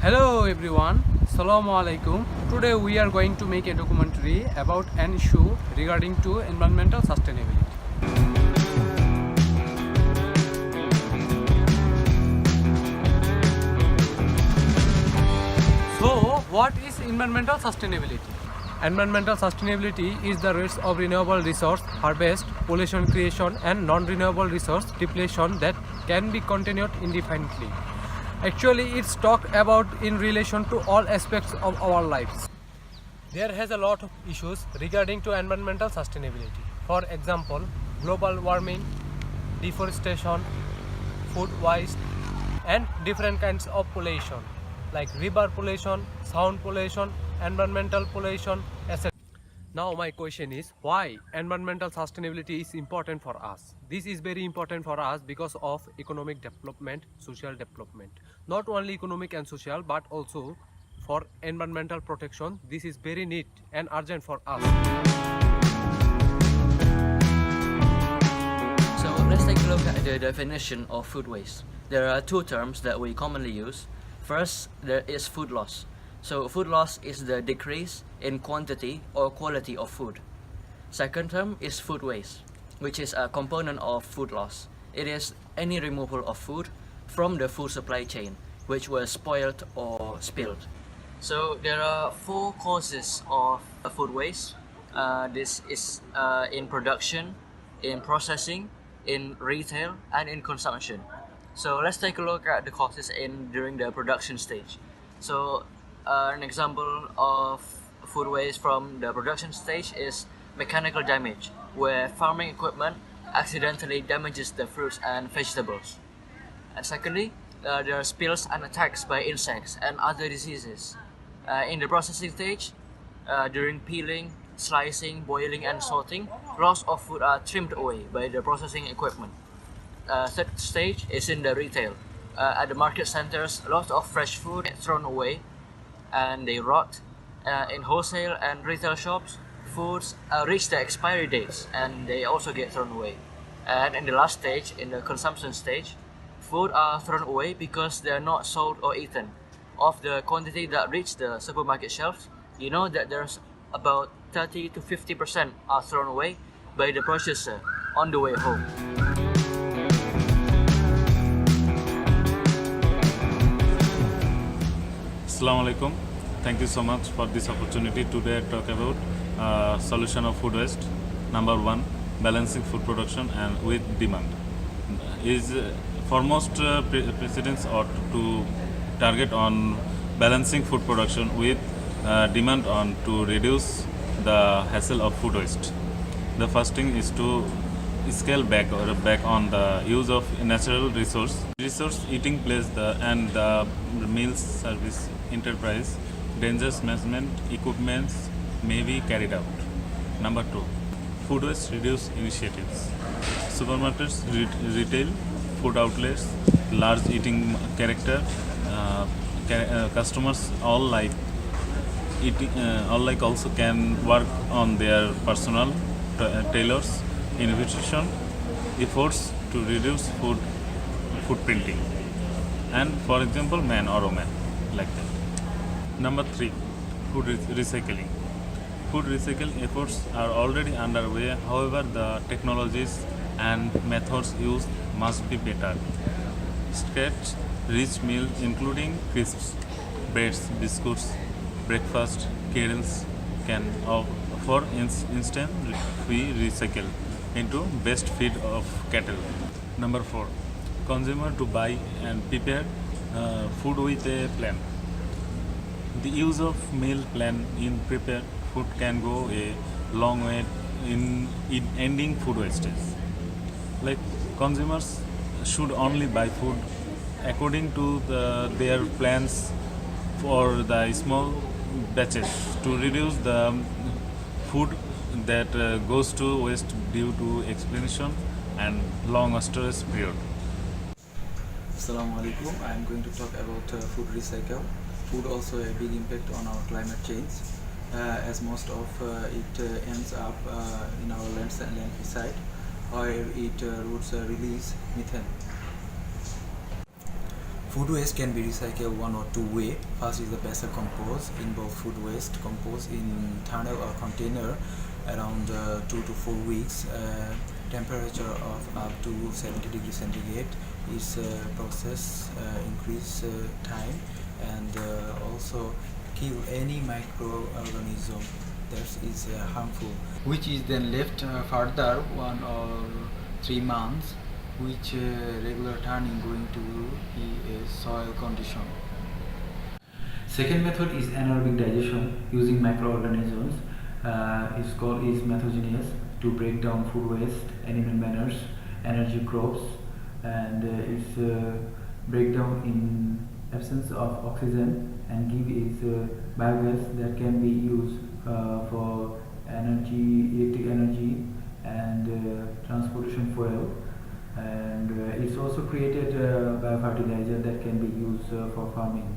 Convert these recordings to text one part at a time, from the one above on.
Hello everyone, Assalamu alaikum. Today we are going to make a documentary about an issue regarding to environmental sustainability. So, what is environmental sustainability? Environmental sustainability is the rates of renewable resource harvest, pollution creation and non-renewable resource depletion that can be continued indefinitely. Actually, it's talked about in relation to all aspects of our lives. There has a lot of issues regarding to environmental sustainability. For example, global warming, deforestation, food waste, and different kinds of pollution like river pollution, sound pollution, environmental pollution, etc. Now my question is why environmental sustainability is important for us. This is very important for us because of economic development, social development. Not only economic and social but also for environmental protection. This is very neat and urgent for us. So let's take a look at the definition of food waste. There are two terms that we commonly use. First, there is food loss. So food loss is the decrease in quantity or quality of food. Second term is food waste, which is a component of food loss. It is any removal of food from the food supply chain which was spoiled or spilled. So there are four causes of food waste. This is in production, in processing, in retail and in consumption. So let's take a look at the causes during the production stage. So an example of food waste from the production stage is mechanical damage, where farming equipment accidentally damages the fruits and vegetables. And secondly, there are spills and attacks by insects and other diseases. In the processing stage, during peeling, slicing, boiling and sorting, lots of food are trimmed away by the processing equipment. Third stage is in the retail. At the market centers, lots of fresh food is thrown away and they rot. In wholesale and retail shops, foods reach the expiry dates and they also get thrown away. And in the last stage, in the consumption stage, food are thrown away because they are not sold or eaten. Of the quantity that reach the supermarket shelves, you know that there's about 30 to 50% are thrown away by the purchaser on the way home. Assalamu alaikum. Thank you so much for this opportunity. Today I talk about solution of food waste. Number one, balancing food production and with demand. Is foremost precedence ought to target on balancing food production with demand on to reduce the hassle of food waste. The first thing is to scale back on the use of natural resource eating place and the meals service enterprise. Dangerous management equipments may be carried out. Number two, food waste reduce initiatives. Supermarkets, retail, food outlets, large eating character, customers all like also can work on their personal tailors in nutrition efforts to reduce food printing, and for example man or woman like that. Number three, food recycling. Food recycling efforts are already underway. However, the technologies and methods used must be better. Scratch rich meals including crisps, breads, biscuits, breakfast cereals can, for instance, be recycled into best feed of cattle. Number four, consumer to buy and prepare food with a plan. The use of meal plan in prepared food can go a long way in ending food wastage. Like consumers should only buy food according to their plans for the small batches to reduce the food that goes to waste due to expansion and long storage period. Assalamu alaikum. I am going to talk about food recycle. Food also a big impact on our climate change, as most of it ends up in our lands and landfill. However, it release methane. Food waste can be recycled one or two ways. First is the passive compost. Involve food waste compost in tunnel or container around 2 to 4 weeks. Temperature of up to 70 degrees centigrade is process increase time, and also kill any microorganism that is harmful, which is then left further 1 or 3 months, which regular turning going to be a soil condition. Second method is anaerobic digestion using microorganisms. It's called is methogenous to break down food waste, animal manners, energy crops, and it's breakdown in absence of oxygen and give is biogas that can be used for energy, electric energy, and transportation fuel. And it's also created biofertilizer that can be used for farming.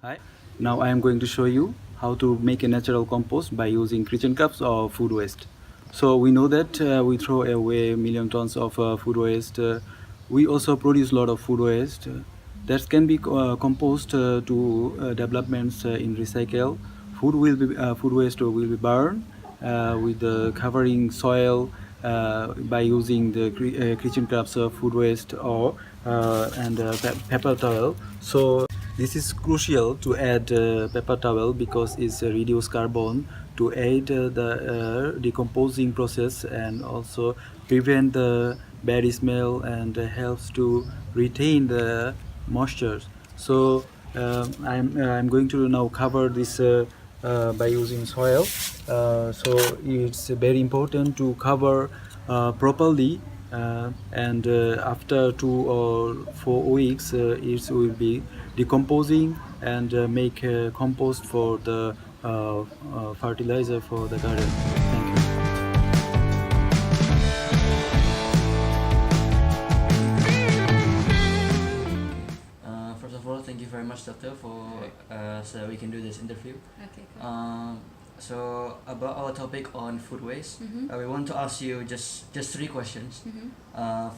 Hi, now I am going to show you how to make a natural compost by using kitchen cups or food waste. So we know that we throw away million tons of food waste. We also produce a lot of food waste that can be composed to developments in recycle. Food waste will be burned with covering soil by using the kitchen cups food waste or paper towel. So this is crucial to add paper towel because it's reduce carbon to aid the decomposing process and also prevent the bad smell and helps to retain the moisture. So I'm going to now cover this by using soil. So it's very important to cover properly, and after 2 or 4 weeks it will be decomposing and make compost for the fertilizer for the garden. Thank you. First of all, thank you very much, Doctor, for so we can do this interview. Okay, cool. So about our topic on food waste, we want to ask you just 3 questions.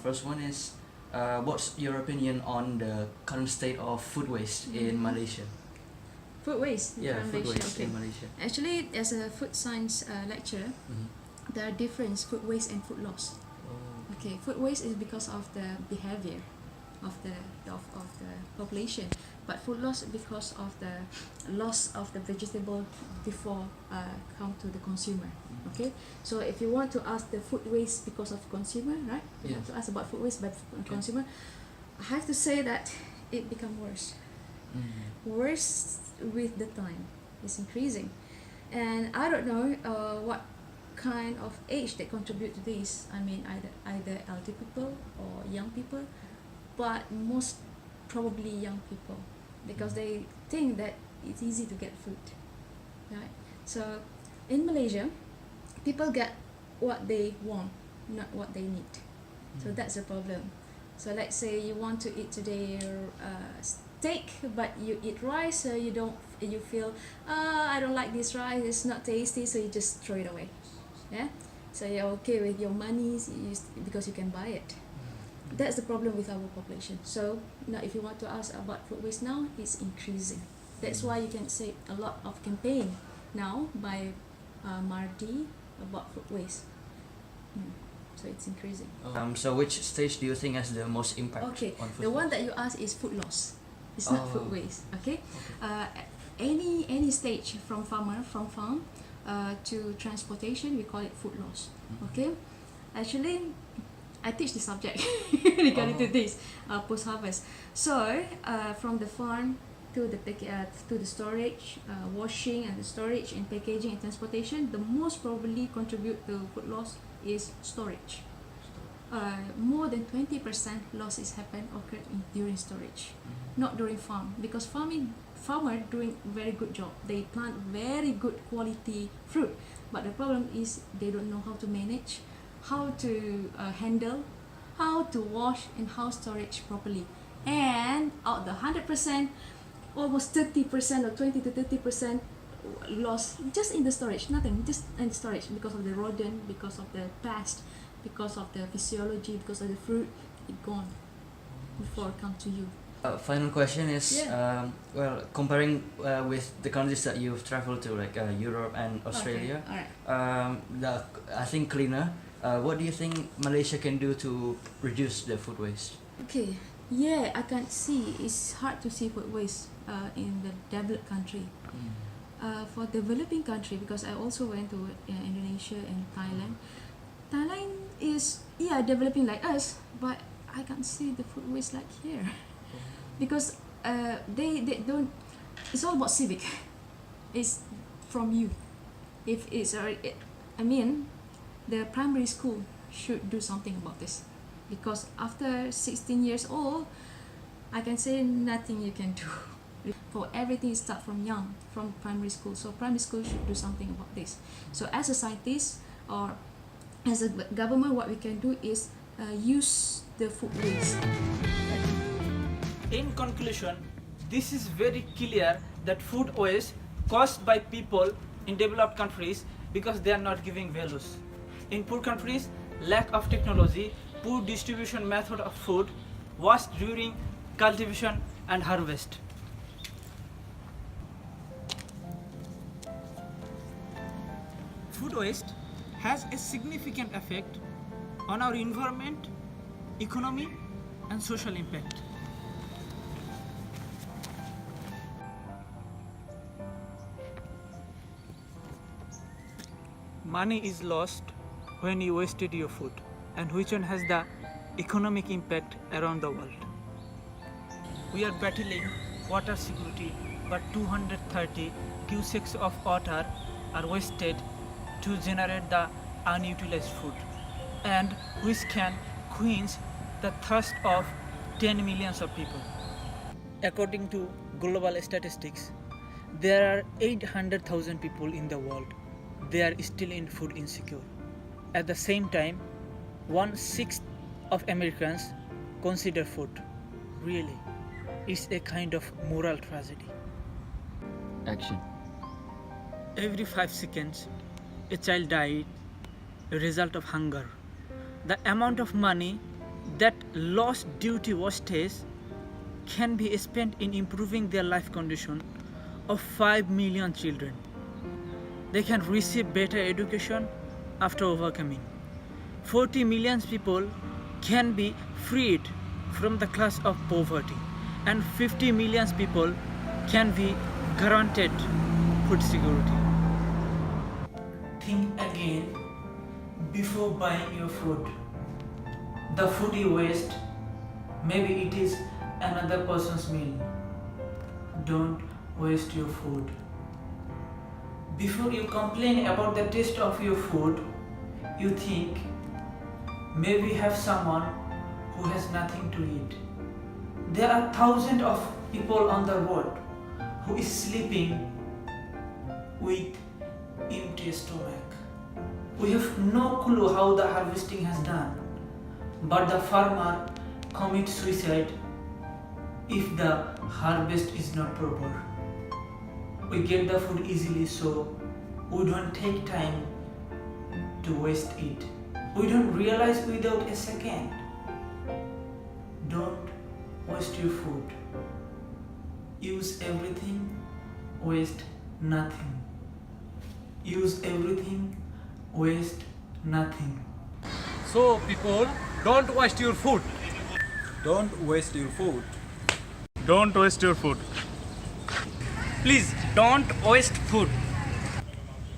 First one is, what's your opinion on the current state of food waste in Malaysia? Food waste in Yeah, food Malaysia. waste Okay. in Malaysia. Actually, as a food science lecturer, there are difference food waste and food loss. Oh. Okay, food waste is because of the behavior of the population, but food loss because of the loss of the vegetable before come to the consumer. Okay, so if you want to ask the food waste because of consumer, right? You want to ask about food waste by consumer. I have to say that it become worse. Worse with the time. It's increasing, and I don't know what kind of age that contribute to this. I mean, either elder people or young people, but most probably young people, because they think that it's easy to get food, right? So in Malaysia, people get what they want, not what they need. So that's the problem. So let's say you want to eat today steak, but you eat rice, so you feel I don't like this rice, it's not tasty, so you just throw it away. Yeah, so you're okay with your money because you can buy it. That's the problem with our population. So now if you want to ask about food waste now, it's increasing. That's why you can say a lot of campaign now by Mardi about food waste. So it's increasing. So which stage do you think has the most impact Okay, on food the one waste? that you ask is food loss. It's not food waste. Okay, any stage from farm to transportation, we call it food loss. Okay, actually, I teach the subject regarding to this post harvest. So from the farm to the storage, washing and the storage and packaging and transportation, the most probably contribute to food loss is storage. More than 20% losses occurred during storage, not during farm, because farmer doing very good job. They plant very good quality fruit, but the problem is they don't know how to manage, how to handle, how to wash and how storage properly. And out the 100%, almost 30% or 20 to 30% loss just in the storage, nothing, just in storage, because of the rodent, because of the pest, because of the physiology, because of the fruit, it gone before it come to you. Final question is, Yeah. well, comparing with the countries that you've traveled to, like Europe and Australia, Okay. Alright. I think cleaner. What do you think Malaysia can do to reduce the food waste? Okay. Yeah, I can see it's hard to see food waste in the developed country. For developing country, because I also went to Indonesia and Thailand. Thailand is developing like us, but I can't see the food waste like here, because they don't. It's all about civic. It's from you. If it's I mean, the primary school should do something about this, because after 16 years old, I can say nothing you can do. For everything start from young, from primary school. So primary school should do something about this. So as a scientist or as a government, what we can do is use the food waste. In conclusion, this is very clear that food waste caused by people in developed countries because they are not giving values. In poor countries, lack of technology, poor distribution method of food, waste during cultivation and harvest. Food waste has a significant effect on our environment, economy, and social impact. Money is lost when you wasted your food, and which one has the economic impact around the world. We are battling water security, but 230 cubics of water are wasted to generate the unutilized food, and which can quench the thirst of 10 millions of people. According to global statistics, there are 800,000 people in the world. They are still in food insecure. At the same time, 1/6 of Americans consider food. Really, it's a kind of moral tragedy. Action. Every 5 seconds, a child died a result of hunger. The amount of money that lost due to wastage can be spent in improving their life condition of 5 million children. They can receive better education after overcoming. 40 million people can be freed from the clutch of poverty, and 50 million people can be granted food security. Think again before buying your food. The food you waste, maybe it is another person's meal. Don't waste your food. Before you complain about the taste of your food, you think maybe have someone who has nothing to eat. There are thousands of people on the road who is sleeping with empty stomach. We have no clue how the harvesting has done, but the farmer commits suicide if the harvest is not proper. We get the food easily, so we don't take time to waste it. We don't realize without a second. Don't waste your food. Use everything, waste nothing. Use everything, waste nothing. So people, don't waste your food. Don't waste your food. Don't waste your food. Please don't waste food.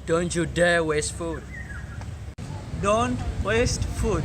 Don't you dare waste food. Don't waste food.